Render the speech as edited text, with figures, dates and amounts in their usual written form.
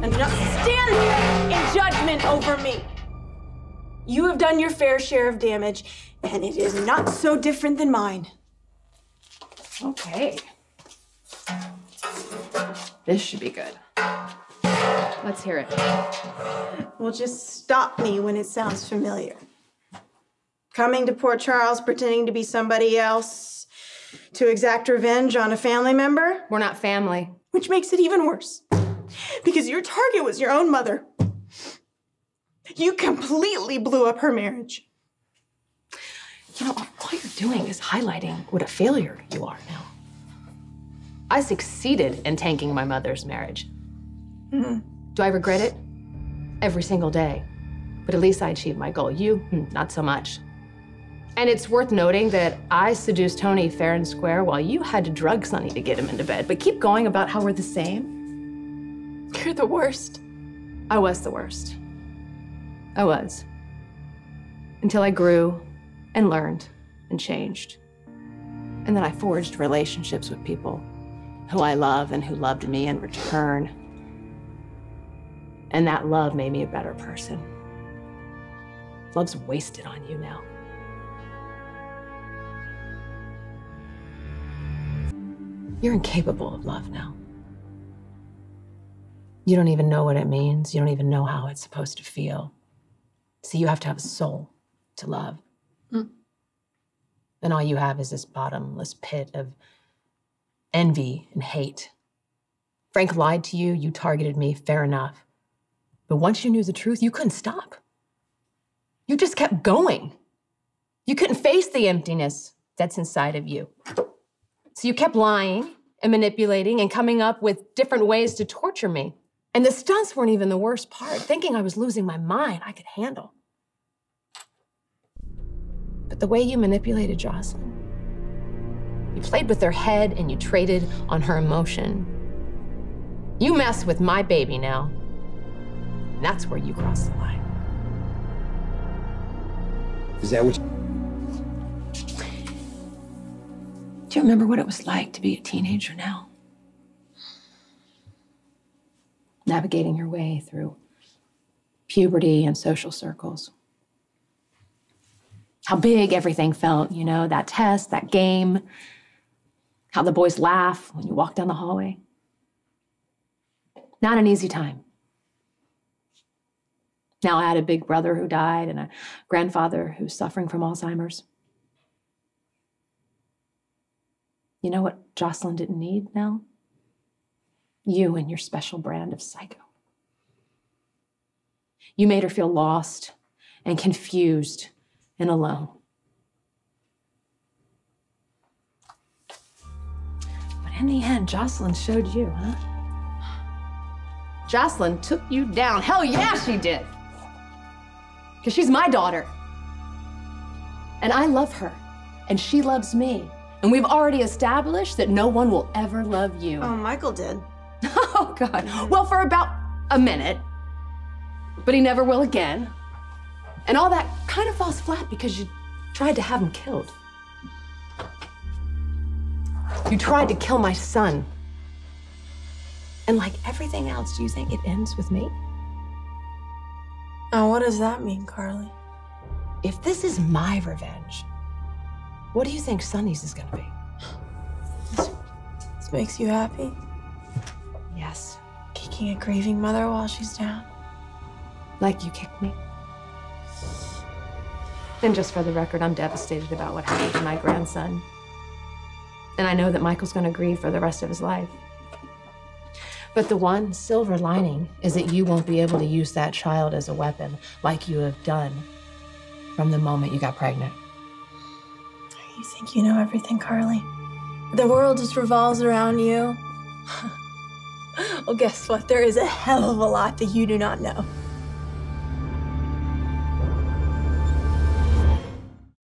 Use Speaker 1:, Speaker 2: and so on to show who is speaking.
Speaker 1: and do not stand there in judgment over me. You have done your fair share of damage, and it is not so different than mine.
Speaker 2: Okay. This should be good. Let's hear it.
Speaker 1: Well, just stop me when it sounds familiar. Coming to Port Charles pretending to be somebody else to exact revenge on a family member?
Speaker 2: We're not family.
Speaker 1: Which makes it even worse. Because your target was your own mother. You completely blew up her marriage.
Speaker 2: You know, all you're doing is highlighting what a failure you are now. I succeeded in tanking my mother's marriage.
Speaker 1: Mm-hmm.
Speaker 2: Do I regret it? Every single day. But at least I achieved my goal. You, not so much. And it's worth noting that I seduced Tony fair and square while you had to drug Sonny to get him into bed. But keep going about how we're the same.
Speaker 1: You're the worst.
Speaker 2: I was the worst. I was. Until I grew and learned and changed. And then I forged relationships with people who I love and who loved me in return. And that love made me a better person. Love's wasted on you now. You're incapable of love now. You don't even know what it means. You don't even know how it's supposed to feel. See, you have to have a soul to love. And all you have is this bottomless pit of envy and hate. Frank lied to you, you targeted me, fair enough. But once you knew the truth, you couldn't stop. You just kept going. You couldn't face the emptiness that's inside of you. So you kept lying and manipulating and coming up with different ways to torture me. And the stunts weren't even the worst part. Thinking I was losing my mind, I could handle. But the way you manipulated Jocelyn, you played with her head and you traded on her emotion. You mess with my baby now, and that's where you cross the line.
Speaker 3: Is that what
Speaker 2: Do you remember what it was like to be a teenager now? Navigating your way through puberty and social circles. How big everything felt, you know, that test, that game. How the boys laugh when you walk down the hallway. Not an easy time. Now I had a big brother who died and a grandfather who's suffering from Alzheimer's. You know what Jocelyn didn't need now? You and your special brand of psycho. You made her feel lost and confused and alone. But in the end, Jocelyn showed you, huh? Jocelyn took you down. Hell yeah, she did. Because she's my daughter. And I love her. And she loves me. And we've already established that no one will ever love you.
Speaker 1: Oh, Michael did.
Speaker 2: Oh, God. Well, for about a minute. But he never will again. And all that kind of falls flat because you tried to have him killed. You tried to kill my son. And like everything else, do you think it ends with me?
Speaker 1: Oh, what does that mean, Carly?
Speaker 2: If this is my revenge, what do you think Sonny's is gonna be?
Speaker 1: This makes you happy?
Speaker 2: Yes.
Speaker 1: Kicking a grieving mother while she's down?
Speaker 2: Like you kicked me. And just for the record, I'm devastated about what happened to my grandson. And I know that Michael's gonna grieve for the rest of his life. But the one silver lining is that you won't be able to use that child as a weapon like you have done from the moment you got pregnant.
Speaker 1: You think you know everything, Carly? The world just revolves around you? Well, guess what? There is a hell of a lot that you do not know.